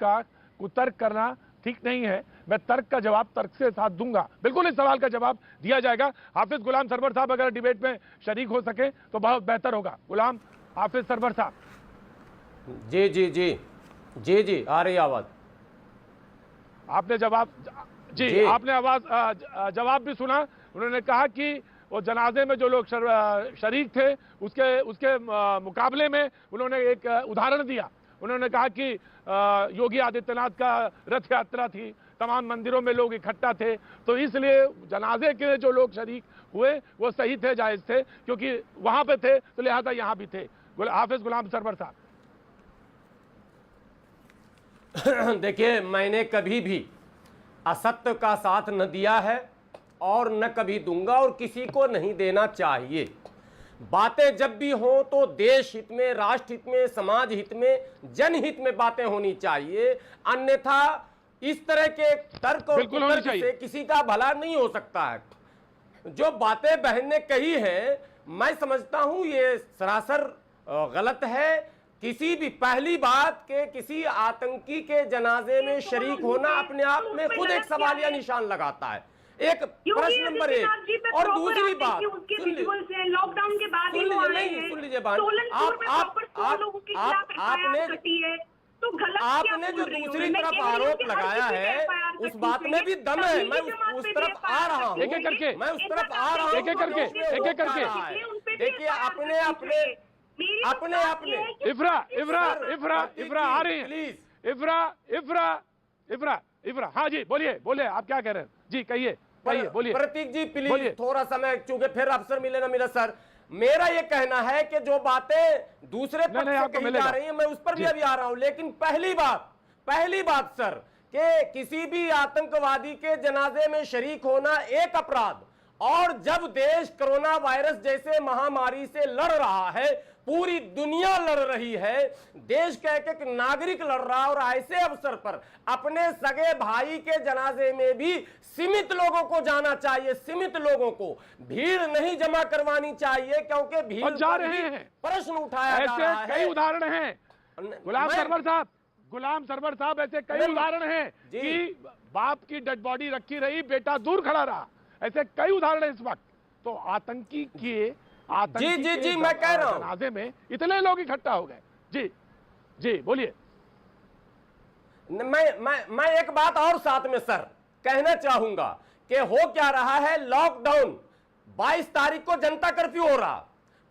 का कुतर्क करना ठीक नहीं है। मैं तर्क का जवाब तर्क से साथ दूंगा, बिल्कुल इस सवाल का जवाब दिया जाएगा। हाफिज गुलाम सरवर साहब अगर डिबेट में शरीक हो सके तो बहुत बेहतर होगा। गुलाम हाफिज सरवर साहब। जी जी जी जी जी आ रही आवाज। आपने जवाब जी आपने आवाज जवाब भी सुना। उन्होंने कहा कि वो जनाजे में जो लोग शरीक थे उसके मुकाबले में उन्होंने एक उदाहरण दिया। उन्होंने कहा कि योगी आदित्यनाथ का रथ यात्रा थी, तमाम मंदिरों में लोग इकट्ठा थे, तो इसलिए जनाजे के जो लोग शरीक हुए वो सही थे, जायज थे, क्योंकि वहां पे थे तो लिहाजा यहां भी थे। हाफिज गुलाम सरवर साहब। देखिए, मैंने कभी भी असत्य का साथ न दिया है और न कभी दूंगा और किसी को नहीं देना चाहिए। बातें जब भी हो तो देश हित में, राष्ट्र हित में, समाज हित में, जनहित में बातें होनी चाहिए, अन्यथा इस तरह के तर्क और कुतर्क से किसी का भला नहीं हो सकता है। जो बातें बहन ने कही है, मैं समझता हूं ये सरासर गलत है। किसी भी पहली बात के किसी आतंकी के जनाजे में शरीक होना अपने आप में खुद एक सवालिया निशान लगाता है। एक प्रश्न नंबर एक। और दूसरी बात, लॉकडाउन के बाद सुन लीजिए बात, आपने जो दूसरी तरफ आरोप लगाया है उस बात में भी दम है। मैं उस तरफ आ रहा हूँ, एक एक करके मैं उस तरफ आ रहा हूँ, एक एक करके। देखिए अपने इफ्रा आ रही है, प्लीज। इफ्रा हाँ जी, बोलिए आप क्या कह रहे हैं जी, कहिए बोलिए। प्रतीक जी प्लीज थोड़ा समय, चूंकि फिर अवसर मिले ना मिले। सर मेरा ये कहना है कि जो बातें दूसरे पक्ष से कही जा रही है मैं उस पर भी अभी आ रहा हूं, लेकिन पहली बात सर कि किसी भी आतंकवादी के जनाजे में शरीक होना एक अपराध, और जब देश कोरोना वायरस जैसे महामारी से लड़ रहा है, पूरी दुनिया लड़ रही है, देश का एक एक नागरिक लड़ रहा है, और ऐसे अवसर पर अपने सगे भाई के जनाजे में भी सीमित लोगों को जाना चाहिए। सीमित लोगों को, भीड़ नहीं जमा करवानी चाहिए, क्योंकि भीड़ जा रहे हैं, प्रश्न उठाया जा रहा है। कई उदाहरण हैं गुलाम सरवर साहब, ऐसे कई उदाहरण हैं कि बाप की डेड बॉडी रखी रही, बेटा दूर खड़ा रहा, ऐसे कई उदाहरण इस वक्त। तो आतंकी जी मैं कह रहा हूं, जनाजे में इतने लोग इकट्ठा हो गए। जी बोलिए। मैं एक बात और साथ में सर कहना चाहूंगा कि हो क्या रहा है, लॉकडाउन 22 तारीख को जनता कर्फ्यू हो रहा,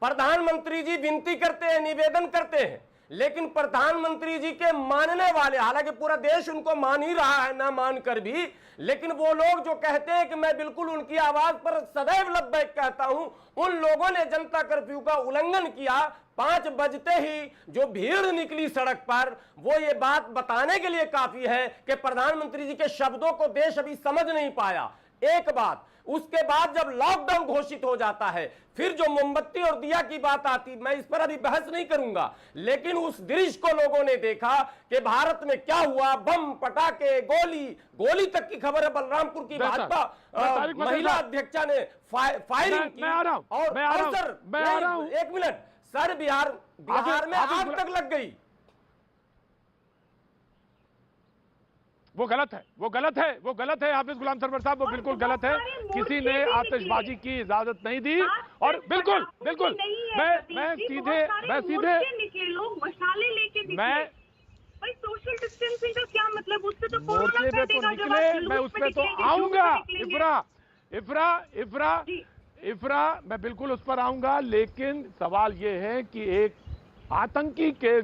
प्रधानमंत्री जी विनती करते हैं, निवेदन करते हैं, लेकिन प्रधानमंत्री जी के मानने वाले, हालांकि पूरा देश उनको मान ही रहा है ना मानकर भी, लेकिन वो लोग जो कहते हैं कि मैं बिल्कुल उनकी आवाज पर सदैव लब्बैक कहता हूं, उन लोगों ने जनता कर्फ्यू का उल्लंघन किया। 5 बजते ही जो भीड़ निकली सड़क पर, वो ये बात बताने के लिए काफी है कि प्रधानमंत्री जी के शब्दों को देश अभी समझ नहीं पाया। एक बात, उसके बाद जब लॉकडाउन घोषित हो जाता है, फिर जो मोमबत्ती और दिया की बात आती, मैं इस पर अभी बहस नहीं करूंगा, लेकिन उस दृश्य को लोगों ने देखा कि भारत में क्या हुआ, बम, पटाखे, गोली तक की खबर है। बलरामपुर की भाजपा महिला अध्यक्षा ने फायरिंग की। और सर एक मिनट सर, बिहार में आग तक लग गई। वो गलत है हाफिज गुलाम सरवर साहब, वो बिल्कुल गलत है। किसी ने आतिशबाजी की इजाजत नहीं दी, और बिल्कुल मैं सीधे सोशल डिस्टेंसिंग का क्या मतलब, उससे तो मोर्चे पे तो निकले, मैं उस पे तो आऊंगा। इफ्रा मैं बिल्कुल उस पर आऊंगा, लेकिन सवाल ये है कि एक आतंकी के